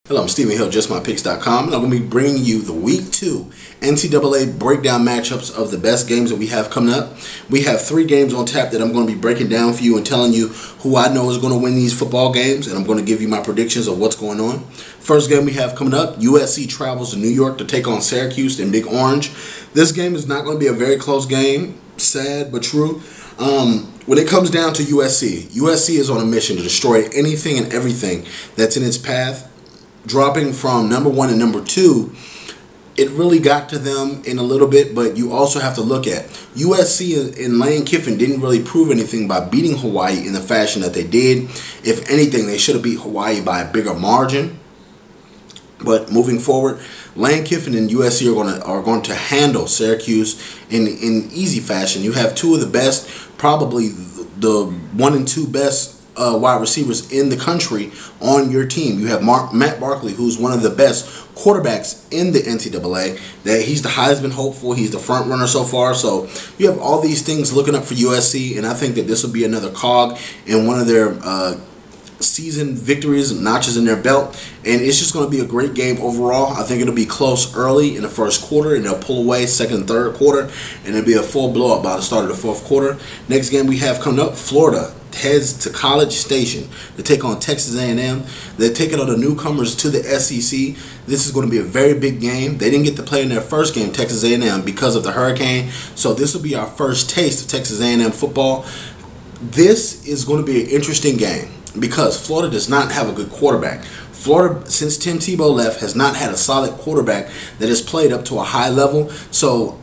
Hello, I'm Stephen Hill, JustMyPicks.com, and I'm going to be bringing you the Week 2 NCAA breakdown matchups of the best games that we have coming up. We have 3 games on tap that I'm going to be breaking down for you and telling you who I know is going to win these football games, and I'm going to give you my predictions of what's going on. First game we have coming up, USC travels to New York to take on Syracuse in Big Orange. This game is not going to be a very close game, sad but true. When it comes down to USC is on a mission to destroy anything and everything that's in its path. Dropping from number 1 and number 2, it really got to them in a little bit, but you also have to look at USC and Lane Kiffin didn't really prove anything by beating Hawaii in the fashion that they did. If anything, they should have beat Hawaii by a bigger margin. But moving forward, Lane Kiffin and USC are going to handle Syracuse in easy fashion. You have 2 of the best, probably the 1 and 2 best wide receivers in the country on your team. You have Matt Barkley, who's one of the best quarterbacks in the NCAA. That he's the Heisman hopeful. He's the front runner so far. So you have all these things looking up for USC, and I think that this will be another cog in one of their season victories, notches in their belt, and it's just going to be a great game overall. I think it'll be close early in the first quarter, and they'll pull away second and third quarter, and it'll be a full blowout by the start of the fourth quarter. Next game we have coming up, Florida heads to College Station to take on Texas A&M. They're taking on the newcomers to the SEC. This is going to be a very big game. They didn't get to play in their first game, Texas A&M, because of the hurricane, so this will be our first taste of Texas A&M football. This is going to be an interesting game because Florida does not have a good quarterback. Florida, since Tim Tebow left, has not had a solid quarterback that has played up to a high level. So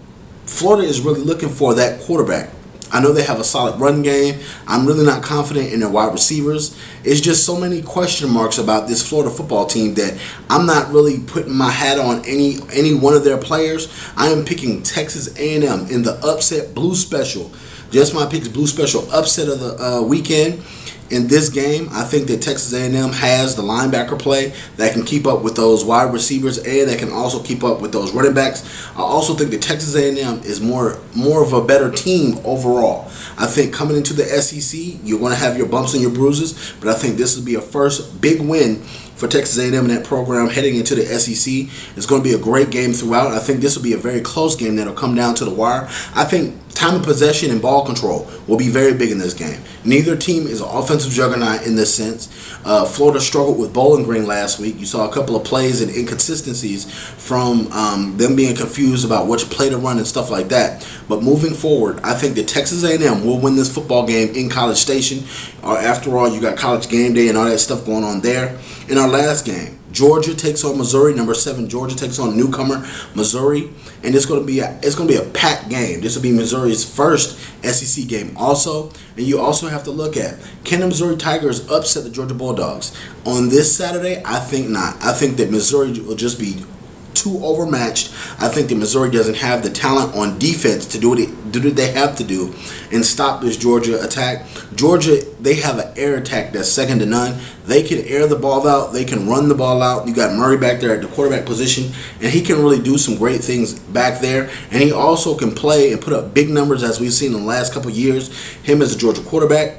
Florida is really looking for that quarterback. I know they have a solid run game. I'm really not confident in their wide receivers. It's just so many question marks about this Florida football team that I'm not really putting my hat on any one of their players. I am picking Texas A&M in the upset blue special. Just my picks blue special upset of the weekend. In this game, I think that Texas A&M has the linebacker play that can keep up with those wide receivers and that can also keep up with those running backs. I also think that Texas A&M is more of a better team overall. I think coming into the SEC, you're going to have your bumps and your bruises, but I think this will be a first big win for Texas A&M in that program heading into the SEC. It's going to be a great game throughout. I think this will be a very close game that will come down to the wire. I think time of possession and ball control will be very big in this game. Neither team is an offensive juggernaut in this sense. Florida struggled with Bowling Green last week. You saw a couple of plays and inconsistencies from them being confused about which play to run and stuff like that. But moving forward, I think that Texas A&M will win this football game in College Station. After all, you got College Game Day and all that stuff going on there. In our last game, Georgia takes on Missouri. Number 7, Georgia takes on newcomer Missouri, and it's going to be a packed game. This will be Missouri's first SEC game also, and you also have to look at, can the Missouri Tigers upset the Georgia Bulldogs on this Saturday? I think not. I think that Missouri will just be too overmatched. I think that Missouri doesn't have the talent on defense to do what they have to do and stop this Georgia attack. Georgia, they have an air attack that's second to none. They can air the ball out. They can run the ball out. You got Murray back there at the quarterback position, and he can really do some great things back there. And he also can play and put up big numbers as we've seen in the last couple of years, him as a Georgia quarterback.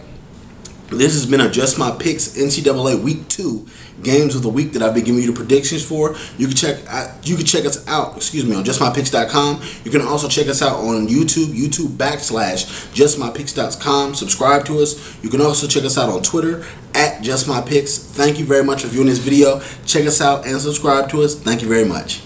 This has been a Just My Picks NCAA Week 2 games of the week that I've been giving you the predictions for. You can check us out, on JustMyPicks.com. You can also check us out on YouTube.com/JustMyPicks.com. Subscribe to us. You can also check us out on Twitter @JustMyPicks. Thank you very much for viewing this video. Check us out and subscribe to us. Thank you very much.